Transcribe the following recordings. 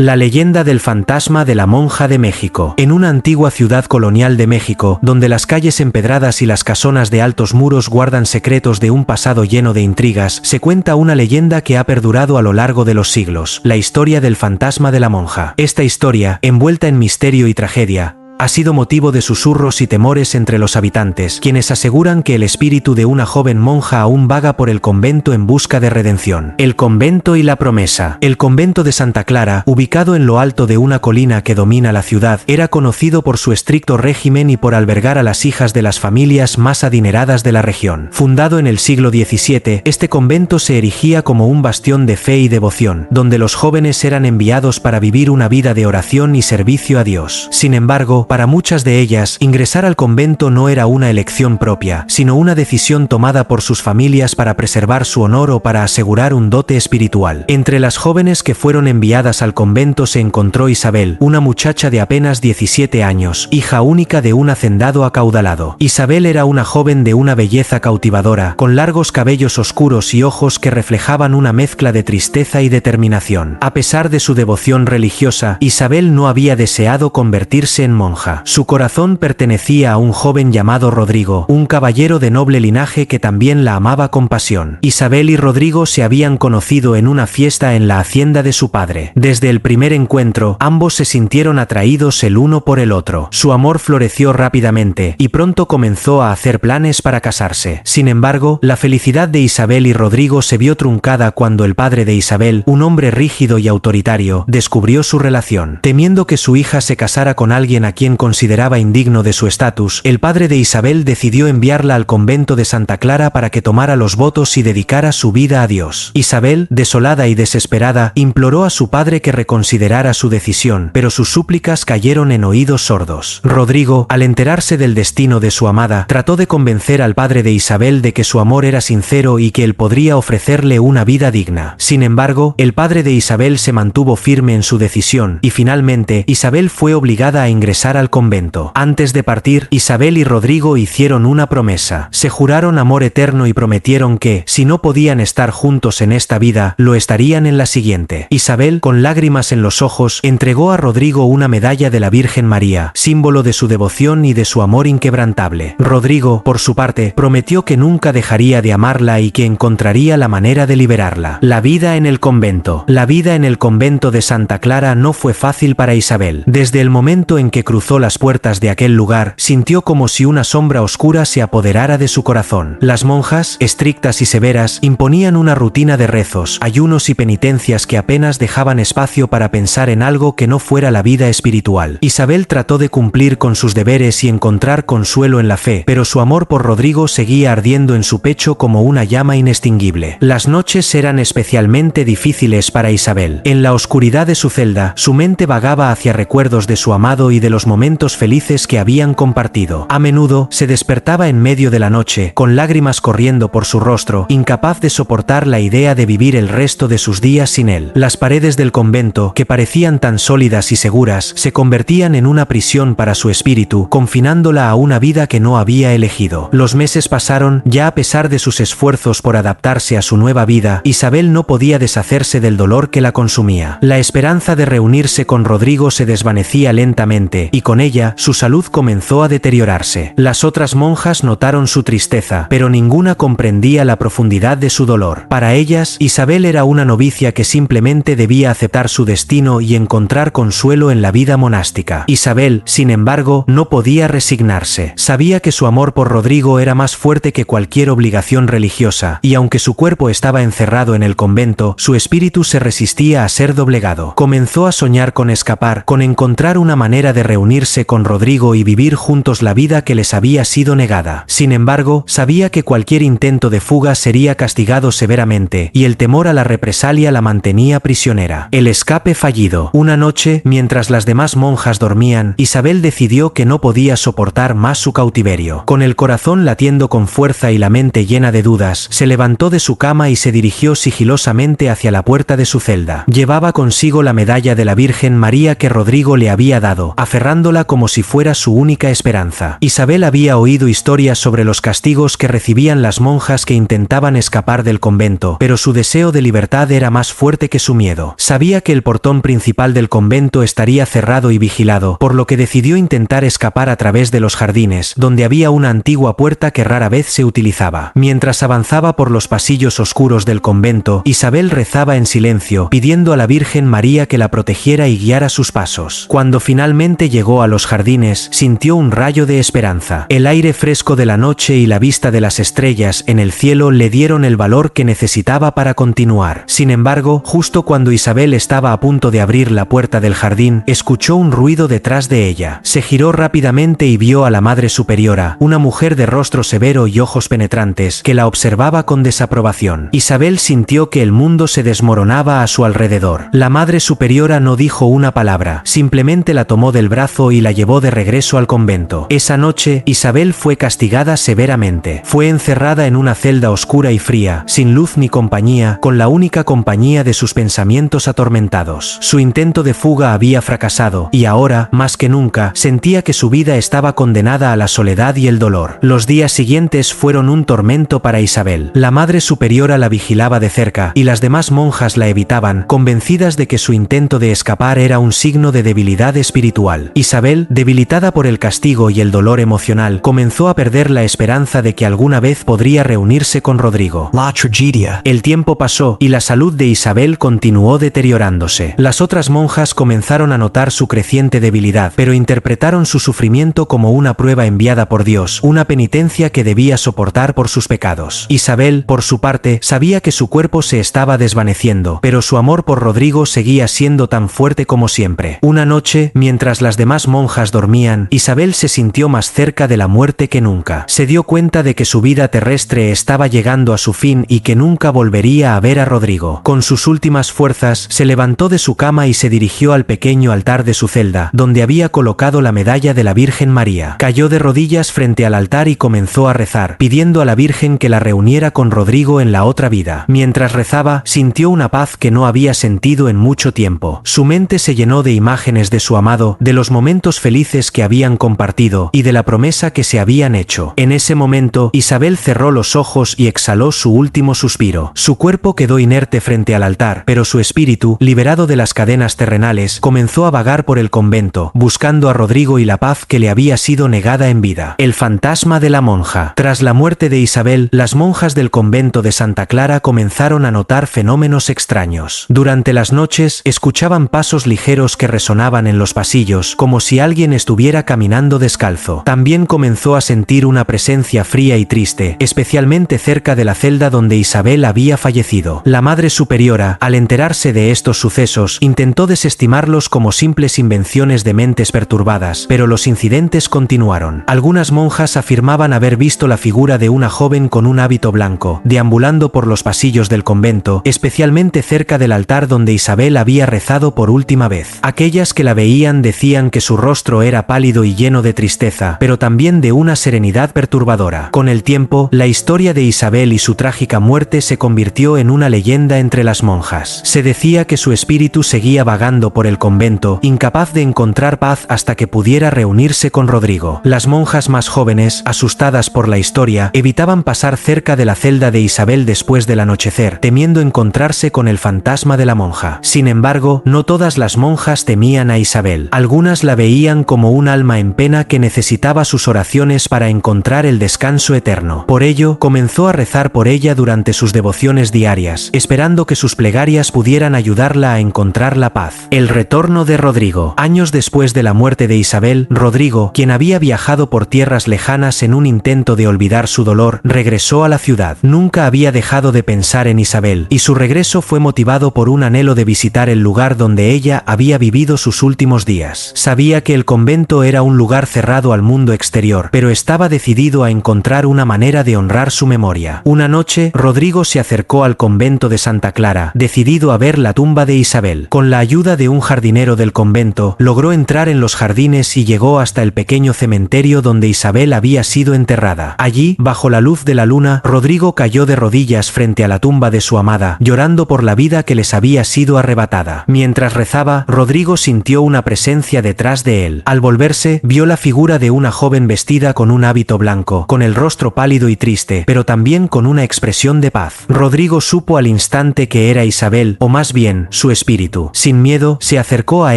La leyenda del fantasma de la monja de México. En una antigua ciudad colonial de México, donde las calles empedradas y las casonas de altos muros guardan secretos de un pasado lleno de intrigas, se cuenta una leyenda que ha perdurado a lo largo de los siglos, la historia del fantasma de la monja. Esta historia, envuelta en misterio y tragedia, ha sido motivo de susurros y temores entre los habitantes, quienes aseguran que el espíritu de una joven monja aún vaga por el convento en busca de redención. El convento y la promesa. El convento de Santa Clara, ubicado en lo alto de una colina que domina la ciudad, era conocido por su estricto régimen y por albergar a las hijas de las familias más adineradas de la región. Fundado en el siglo XVII, este convento se erigía como un bastión de fe y devoción, donde los jóvenes eran enviados para vivir una vida de oración y servicio a Dios. Sin embargo, para muchas de ellas, ingresar al convento no era una elección propia, sino una decisión tomada por sus familias para preservar su honor o para asegurar un dote espiritual. Entre las jóvenes que fueron enviadas al convento se encontró Isabel, una muchacha de apenas 17 años, hija única de un hacendado acaudalado. Isabel era una joven de una belleza cautivadora, con largos cabellos oscuros y ojos que reflejaban una mezcla de tristeza y determinación. A pesar de su devoción religiosa, Isabel no había deseado convertirse en monja. Su corazón pertenecía a un joven llamado Rodrigo, un caballero de noble linaje que también la amaba con pasión. Isabel y Rodrigo se habían conocido en una fiesta en la hacienda de su padre. Desde el primer encuentro, ambos se sintieron atraídos el uno por el otro. Su amor floreció rápidamente, y pronto comenzó a hacer planes para casarse. Sin embargo, la felicidad de Isabel y Rodrigo se vio truncada cuando el padre de Isabel, un hombre rígido y autoritario, descubrió su relación. Temiendo que su hija se casara con alguien a quien consideraba indigno de su estatus, el padre de Isabel decidió enviarla al convento de Santa Clara para que tomara los votos y dedicara su vida a Dios. Isabel, desolada y desesperada, imploró a su padre que reconsiderara su decisión, pero sus súplicas cayeron en oídos sordos. Rodrigo, al enterarse del destino de su amada, trató de convencer al padre de Isabel de que su amor era sincero y que él podría ofrecerle una vida digna. Sin embargo, el padre de Isabel se mantuvo firme en su decisión, y finalmente, Isabel fue obligada a ingresar al convento. Antes de partir, Isabel y Rodrigo hicieron una promesa. Se juraron amor eterno y prometieron que, si no podían estar juntos en esta vida, lo estarían en la siguiente. Isabel, con lágrimas en los ojos, entregó a Rodrigo una medalla de la Virgen María, símbolo de su devoción y de su amor inquebrantable. Rodrigo, por su parte, prometió que nunca dejaría de amarla y que encontraría la manera de liberarla. La vida en el convento. La vida en el convento de Santa Clara no fue fácil para Isabel. Desde el momento en que cruzó las puertas de aquel lugar, sintió como si una sombra oscura se apoderara de su corazón. Las monjas, estrictas y severas, imponían una rutina de rezos, ayunos y penitencias que apenas dejaban espacio para pensar en algo que no fuera la vida espiritual. Isabel trató de cumplir con sus deberes y encontrar consuelo en la fe, pero su amor por Rodrigo seguía ardiendo en su pecho como una llama inextinguible. Las noches eran especialmente difíciles para Isabel. En la oscuridad de su celda, su mente vagaba hacia recuerdos de su amado y de los momentos felices que habían compartido. A menudo, se despertaba en medio de la noche, con lágrimas corriendo por su rostro, incapaz de soportar la idea de vivir el resto de sus días sin él. Las paredes del convento, que parecían tan sólidas y seguras, se convertían en una prisión para su espíritu, confinándola a una vida que no había elegido. Los meses pasaron, ya a pesar de sus esfuerzos por adaptarse a su nueva vida, Isabel no podía deshacerse del dolor que la consumía. La esperanza de reunirse con Rodrigo se desvanecía lentamente, y con ella, su salud comenzó a deteriorarse. Las otras monjas notaron su tristeza, pero ninguna comprendía la profundidad de su dolor. Para ellas, Isabel era una novicia que simplemente debía aceptar su destino y encontrar consuelo en la vida monástica. Isabel, sin embargo, no podía resignarse. Sabía que su amor por Rodrigo era más fuerte que cualquier obligación religiosa, y aunque su cuerpo estaba encerrado en el convento, su espíritu se resistía a ser doblegado. Comenzó a soñar con escapar, con encontrar una manera de reunirse con Rodrigo y vivir juntos la vida que les había sido negada. Sin embargo, sabía que cualquier intento de fuga sería castigado severamente, y el temor a la represalia la mantenía prisionera. El escape fallido. Una noche, mientras las demás monjas dormían, Isabel decidió que no podía soportar más su cautiverio. Con el corazón latiendo con fuerza y la mente llena de dudas, se levantó de su cama y se dirigió sigilosamente hacia la puerta de su celda. Llevaba consigo la medalla de la Virgen María que Rodrigo le había dado. Aferrando observándola como si fuera su única esperanza. Isabel había oído historias sobre los castigos que recibían las monjas que intentaban escapar del convento, pero su deseo de libertad era más fuerte que su miedo. Sabía que el portón principal del convento estaría cerrado y vigilado, por lo que decidió intentar escapar a través de los jardines, donde había una antigua puerta que rara vez se utilizaba. Mientras avanzaba por los pasillos oscuros del convento, Isabel rezaba en silencio, pidiendo a la Virgen María que la protegiera y guiara sus pasos. Cuando finalmente llegó a los jardines, sintió un rayo de esperanza. El aire fresco de la noche y la vista de las estrellas en el cielo le dieron el valor que necesitaba para continuar. Sin embargo, justo cuando Isabel estaba a punto de abrir la puerta del jardín, escuchó un ruido detrás de ella. Se giró rápidamente y vio a la Madre Superiora, una mujer de rostro severo y ojos penetrantes, que la observaba con desaprobación. Isabel sintió que el mundo se desmoronaba a su alrededor. La Madre Superiora no dijo una palabra, simplemente la tomó del brazo y la llevó de regreso al convento. Esa noche, Isabel fue castigada severamente. Fue encerrada en una celda oscura y fría, sin luz ni compañía, con la única compañía de sus pensamientos atormentados. Su intento de fuga había fracasado, y ahora, más que nunca, sentía que su vida estaba condenada a la soledad y el dolor. Los días siguientes fueron un tormento para Isabel. La Madre Superiora la vigilaba de cerca, y las demás monjas la evitaban, convencidas de que su intento de escapar era un signo de debilidad espiritual. Isabel, debilitada por el castigo y el dolor emocional, comenzó a perder la esperanza de que alguna vez podría reunirse con Rodrigo. La tragedia. El tiempo pasó, y la salud de Isabel continuó deteriorándose. Las otras monjas comenzaron a notar su creciente debilidad, pero interpretaron su sufrimiento como una prueba enviada por Dios, una penitencia que debía soportar por sus pecados. Isabel, por su parte, sabía que su cuerpo se estaba desvaneciendo, pero su amor por Rodrigo seguía siendo tan fuerte como siempre. Una noche, mientras las demás monjas dormían, Isabel se sintió más cerca de la muerte que nunca. Se dio cuenta de que su vida terrestre estaba llegando a su fin y que nunca volvería a ver a Rodrigo. Con sus últimas fuerzas, se levantó de su cama y se dirigió al pequeño altar de su celda, donde había colocado la medalla de la Virgen María. Cayó de rodillas frente al altar y comenzó a rezar, pidiendo a la Virgen que la reuniera con Rodrigo en la otra vida. Mientras rezaba, sintió una paz que no había sentido en mucho tiempo. Su mente se llenó de imágenes de su amado, de los momentos felices que habían compartido, y de la promesa que se habían hecho. En ese momento, Isabel cerró los ojos y exhaló su último suspiro. Su cuerpo quedó inerte frente al altar, pero su espíritu, liberado de las cadenas terrenales, comenzó a vagar por el convento, buscando a Rodrigo y la paz que le había sido negada en vida. El fantasma de la monja. Tras la muerte de Isabel, las monjas del convento de Santa Clara comenzaron a notar fenómenos extraños. Durante las noches, escuchaban pasos ligeros que resonaban en los pasillos, como si alguien estuviera caminando descalzo. También comenzó a sentir una presencia fría y triste, especialmente cerca de la celda donde Isabel había fallecido. La Madre Superiora, al enterarse de estos sucesos, intentó desestimarlos como simples invenciones de mentes perturbadas, pero los incidentes continuaron. Algunas monjas afirmaban haber visto la figura de una joven con un hábito blanco, deambulando por los pasillos del convento, especialmente cerca del altar donde Isabel había rezado por última vez. Aquellas que la veían decían que su rostro era pálido y lleno de tristeza, pero también de una serenidad perturbadora. Con el tiempo, la historia de Isabel y su trágica muerte se convirtió en una leyenda entre las monjas. Se decía que su espíritu seguía vagando por el convento, incapaz de encontrar paz hasta que pudiera reunirse con Rodrigo. Las monjas más jóvenes, asustadas por la historia, evitaban pasar cerca de la celda de Isabel después del anochecer, temiendo encontrarse con el fantasma de la monja. Sin embargo, no todas las monjas temían a Isabel. Algunas la veían como un alma en pena que necesitaba sus oraciones para encontrar el descanso eterno. Por ello, comenzó a rezar por ella durante sus devociones diarias, esperando que sus plegarias pudieran ayudarla a encontrar la paz. El retorno de Rodrigo. Años después de la muerte de Isabel, Rodrigo, quien había viajado por tierras lejanas en un intento de olvidar su dolor, regresó a la ciudad. Nunca había dejado de pensar en Isabel, y su regreso fue motivado por un anhelo de visitar el lugar donde ella había vivido sus últimos días. Sabía que el convento era un lugar cerrado al mundo exterior, pero estaba decidido a encontrar una manera de honrar su memoria. Una noche, Rodrigo se acercó al convento de Santa Clara, decidido a ver la tumba de Isabel. Con la ayuda de un jardinero del convento, logró entrar en los jardines y llegó hasta el pequeño cementerio donde Isabel había sido enterrada. Allí, bajo la luz de la luna, Rodrigo cayó de rodillas frente a la tumba de su amada, llorando por la vida que les había sido arrebatada. Mientras rezaba, Rodrigo sintió una presencia detrás detrás de él. Al volverse, vio la figura de una joven vestida con un hábito blanco, con el rostro pálido y triste, pero también con una expresión de paz. Rodrigo supo al instante que era Isabel, o más bien, su espíritu. Sin miedo, se acercó a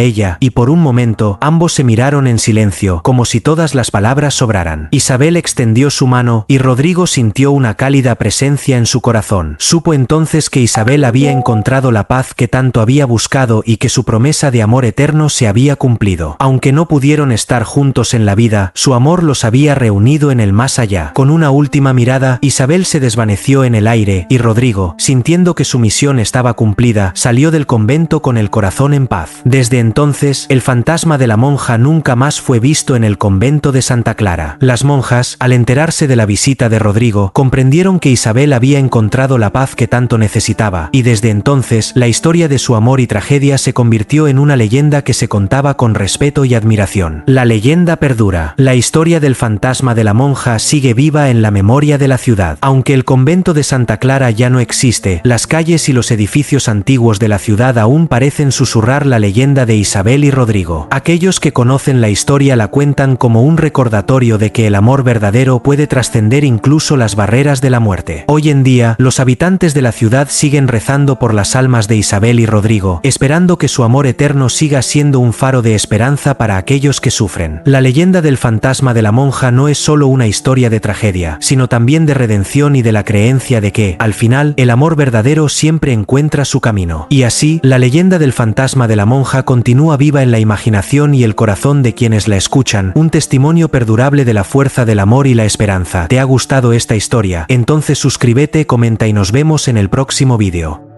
ella, y por un momento, ambos se miraron en silencio, como si todas las palabras sobraran. Isabel extendió su mano, y Rodrigo sintió una cálida presencia en su corazón. Supo entonces que Isabel había encontrado la paz que tanto había buscado y que su promesa de amor eterno se había cumplido. Aunque no pudieron estar juntos en la vida, su amor los había reunido en el más allá. Con una última mirada, Isabel se desvaneció en el aire, y Rodrigo, sintiendo que su misión estaba cumplida, salió del convento con el corazón en paz. Desde entonces, el fantasma de la monja nunca más fue visto en el convento de Santa Clara. Las monjas, al enterarse de la visita de Rodrigo, comprendieron que Isabel había encontrado la paz que tanto necesitaba, y desde entonces, la historia de su amor y tragedia se convirtió en una leyenda que se contaba con respeto y admiración. La leyenda perdura. La historia del fantasma de la monja sigue viva en la memoria de la ciudad. Aunque el convento de Santa Clara ya no existe, las calles y los edificios antiguos de la ciudad aún parecen susurrar la leyenda de Isabel y Rodrigo. Aquellos que conocen la historia la cuentan como un recordatorio de que el amor verdadero puede trascender incluso las barreras de la muerte. Hoy en día, los habitantes de la ciudad siguen rezando por las almas de Isabel y Rodrigo, esperando que su amor eterno siga siendo un faro de esperanza para aquellos que sufren. La leyenda del fantasma de la monja no es solo una historia de tragedia, sino también de redención y de la creencia de que, al final, el amor verdadero siempre encuentra su camino. Y así, la leyenda del fantasma de la monja continúa viva en la imaginación y el corazón de quienes la escuchan, un testimonio perdurable de la fuerza del amor y la esperanza. ¿Te ha gustado esta historia? Entonces suscríbete, comenta y nos vemos en el próximo vídeo.